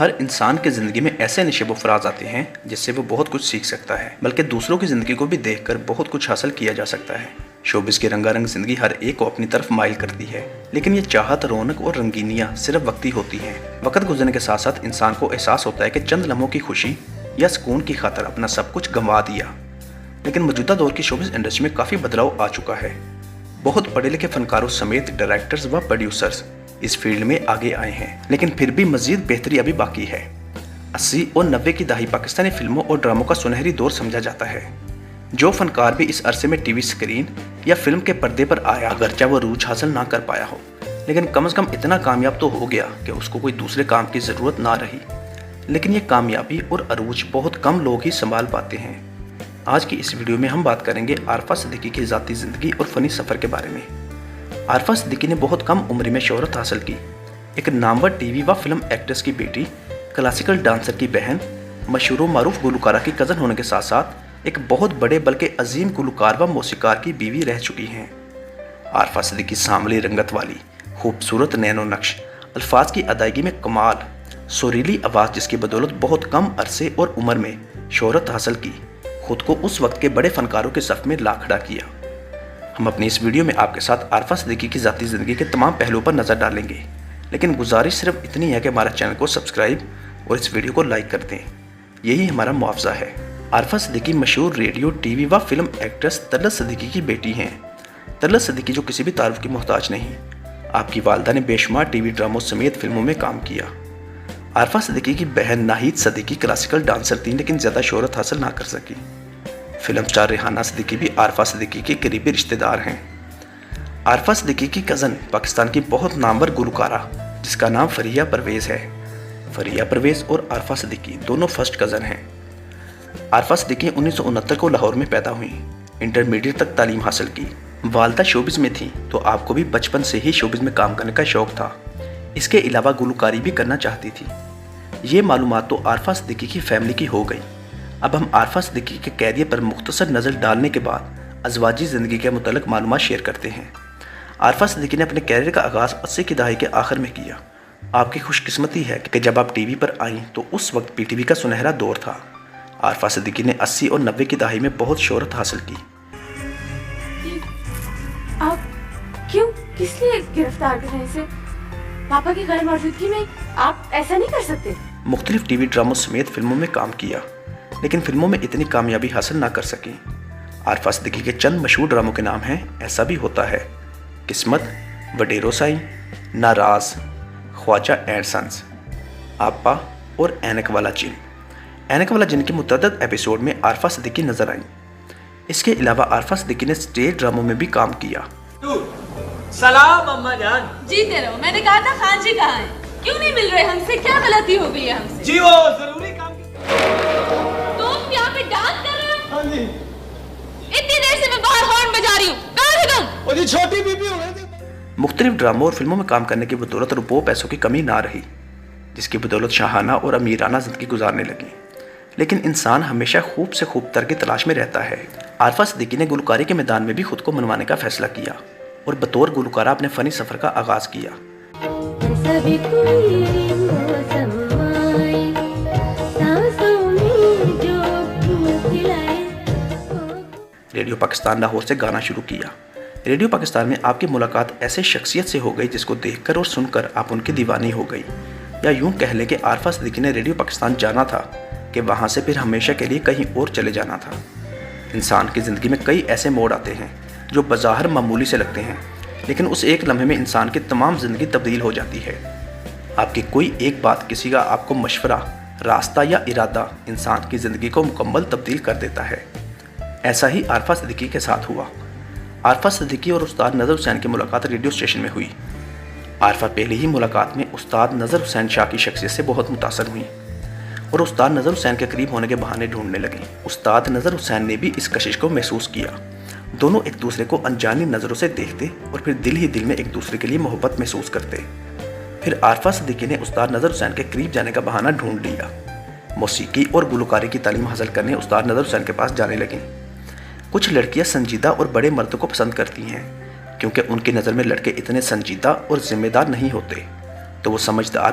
ہر انسان کی زندگی میں ایسے نشیب و فراز آتے ہیں جس سے وہ بہت کچھ سیکھ سکتا ہے، بلکہ دوسروں کی زندگی کو بھی دیکھ کر بہت کچھ حاصل کیا جا سکتا ہے۔ شوبز کی رنگا رنگ زندگی ہر ایک کو اپنی طرف مائل کرتی ہے، لیکن یہ چاہت، رونق اور رنگینیاں صرف وقتی ہوتی ہیں۔ وقت گزرنے کے ساتھ ساتھ انسان کو احساس ہوتا ہے کہ چند لمحوں کی خوشی یا سکون کی خاطر اپنا سب کچھ گنوا دیا۔ لیکن موجودہ دور کی شوبز انڈسٹری میں کافی بدلاؤ آ چکا ہے۔ بہت پڑھے لکھے فنکاروں سمیت ڈائریکٹرز و پروڈیوسرز اس فیلڈ میں آگے آئے ہیں، لیکن پھر بھی مزید بہتری ابھی باقی ہے۔ 80 اور 90 کی دہائی پاکستانی فلموں اور ڈراموں کا سنہری دور سمجھا جاتا ہے۔ جو فنکار بھی اس عرصے میں ٹی وی سکرین یا فلم کے پردے پر آیا، اگرچہ وہ عروج حاصل نہ کر پایا ہو، لیکن کم از کم اتنا کامیاب تو ہو گیا کہ اس کو کوئی دوسرے کام کی ضرورت نہ رہی۔ لیکن یہ کامیابی اور عروج بہت کم لوگ ہی سنبھال پاتے ہیں۔ آج کی اس ویڈیو میں ہم بات کریں گے عارفہ صدیقی کی ذاتی زندگی اور فنی سفر کے بارے میں۔ عارفہ صدیقی نے بہت کم عمر میں شہرت حاصل کی۔ ایک نامور ٹی وی و فلم ایکٹریس کی بیٹی، کلاسیکل ڈانسر کی بہن، مشہور و معروف گلوکارہ کی کزن ہونے کے ساتھ ساتھ ایک بہت بڑے بلکہ عظیم گلوکار و موسیقار کی بیوی رہ چکی ہیں۔ عارفہ صدیقی سانولی رنگت والی، خوبصورت نین و نقش، الفاظ کی ادائیگی میں کمال، سریلی آواز جس کی بدولت بہت کم عرصے اور عمر میں شہرت حاصل کی، خود کو اس وقت کے بڑے فنکاروں کے صف میں لا کھڑا کیا۔ ہم اپنی اس ویڈیو میں آپ کے ساتھ عارفہ صدیقی کی ذاتی زندگی کے تمام پہلوؤں پر نظر ڈالیں گے، لیکن گزارش صرف اتنی ہے کہ ہمارا چینل کو سبسکرائب اور اس ویڈیو کو لائک کر دیں، یہی ہمارا معاوضہ ہے۔ عارفہ صدیقی مشہور ریڈیو، ٹی وی و فلم ایکٹریس طلعت صدیقی کی بیٹی ہیں۔ طلعت صدیقی جو کسی بھی تعارف کی محتاج نہیں، آپ کی والدہ نے بے شمار ٹی وی ڈراموں سمیت فلموں میں کام کیا۔ عارفہ صدیقی کی بہن ناہید صدیقی کلاسیکل ڈانسر تھیں، لیکن زیادہ شہرت حاصل نہ کر سکی۔ فلم سٹار ریحانہ صدیقی بھی عارفہ صدیقی کے قریبی رشتہ دار ہیں۔ عارفہ صدیقی کی کزن پاکستان کی بہت نامور گلوکارہ جس کا نام فریہ پرویز ہے۔ فریہ پرویز اور عارفہ صدیقی دونوں فرسٹ کزن ہیں۔ عارفہ صدیقی 1969 کو لاہور میں پیدا ہوئیں، انٹرمیڈیٹ تک تعلیم حاصل کی۔ والدہ شوبز میں تھیں تو آپ کو بھی بچپن سے ہی شوبز میں کام کرنے کا شوق تھا۔ اس کے علاوہ گلوکاری بھی کرنا چاہتی تھی۔ یہ معلومات تو عارفہ صدیقی کی فیملی کی ہو گئی۔ اب ہم عارفہ صدیقی کے کیریئر پر مختصر نظر ڈالنے کے بعد ازواجی زندگی کے متعلق معلومات شیئر کرتے ہیں۔ عارفہ صدیقی نے اپنے کیریئر کا آغاز 80 کی دہائی کے آخر میں کیا۔ آپ کی خوش قسمتی ہے کہ جب آپ ٹی وی پر آئیں تو اس وقت پی ٹی وی کا سنہرا دور تھا۔ عارفہ صدیقی نے 80 اور 90 کی دہائی میں بہت شہرت حاصل کی۔ آپ کیوں کس لیے گرفتار کر رہے ہیں اسے؟ پاپا کی غیر موجودگی میں آپ ایسا نہیں کر سکتے۔ مختلف ٹی وی ڈراموں سمیت فلموں میں کام کیا، لیکن فلموں میں اتنی کامیابی حاصل نہ کر سکی۔ عارفہ صدیقی کے چند مشہور ڈراموں کے نام ہیں ایسا بھی ہوتا ہے، قسمت، وڈیرو سائی، ناراض، خواجہ اینڈ سنز، آپا اور اینک والا جن۔ اینک والا جن کے متعدد ایپیسوڈ میں عارفہ صدیقی نظر آئیں۔ اس کے علاوہ عارفہ صدیقی نے اسٹیج ڈراموں میں بھی کام کیا۔ سلام اما جان۔ جیتے رہو، میں نے کہا تھا خان جی کہاں ہیں؟ کیوں نہیں مل رہے ہم سے؟ کیا غلطی ہو گئی ہے ہم سے؟ جی وہ ضروری کام تم یہاں پہ ڈانس کر رہے ہو؟ ہاں جی۔ اتنی دیر سے میں باہر ہارن بجا رہی ہوں، کہاں ہے تم؟ وہ جی چھوٹی بی بی ہو گئی تھی۔ مختلف ڈراموں اور فلموں میں کام کرنے کی بدولت روپوں پیسوں کی کمی نہ رہی، جس کی بدولت شاہانہ اور امیرانہ زندگی گزارنے لگی۔ لیکن انسان ہمیشہ خوب سے خوب تر کی تلاش میں رہتا ہے۔ عارفہ صدیقی نے گلوکاری کے میدان میں بھی خود کو منوانے کا فیصلہ کیا اور بطور گلوکارہ اپنے فنی سفر کا آغاز کیا۔ ریڈیو پاکستان لاہور سے گانا شروع کیا۔ ریڈیو پاکستان میں آپ کی ملاقات ایسے شخصیت سے ہو گئی جس کو دیکھ کر اور سن کر آپ ان کی دیوانی ہو گئی، یا یوں کہہ لیں کہ عارفہ صدیقی نے ریڈیو پاکستان جانا تھا کہ وہاں سے پھر ہمیشہ کے لیے کہیں اور چلے جانا تھا۔ انسان کی زندگی میں کئی ایسے موڑ آتے ہیں جو بظاہر معمولی سے لگتے ہیں، لیکن اس ایک لمحے میں انسان کی تمام زندگی تبدیل ہو جاتی ہے۔ آپ کی کوئی ایک بات، کسی کا آپ کو مشورہ، راستہ یا ارادہ انسان کی زندگی کو مکمل تبدیل کر دیتا ہے۔ ایسا ہی عارفہ صدیقی کے ساتھ ہوا۔ عارفہ صدیقی اور استاد نظر حسین کی ملاقات ریڈیو اسٹیشن میں ہوئی۔ عارفہ پہلی ہی ملاقات میں استاد نظر حسین شاہ کی شخصیت سے بہت متاثر ہوئی اور استاد نظر حسین کے قریب ہونے کے بہانے ڈھونڈنے لگیں۔ استاد نظر حسین نے بھی اس کشش کو محسوس کیا۔ دونوں ایک دوسرے کو انجانی نظروں سے دیکھتے اور پھر دل ہی دل میں ایک دوسرے کے لیے محبت محسوس کرتے۔ پھر عارفہ صدیقی نے استاد نظر حسین کے قریب جانے کا بہانہ ڈھونڈ لیا۔ موسیقی اور گلوکاری کی تعلیم حاصل کرنے استاد نظر حسین کے پاس جانے لگیں۔ کچھ لڑکیاں سنجیدہ اور بڑے مرد کو پسند کرتی ہیں، کیونکہ ان کی نظر میں لڑکے اتنے سنجیدہ اور ذمہ دار نہیں ہوتے، تو وہ سمجھدار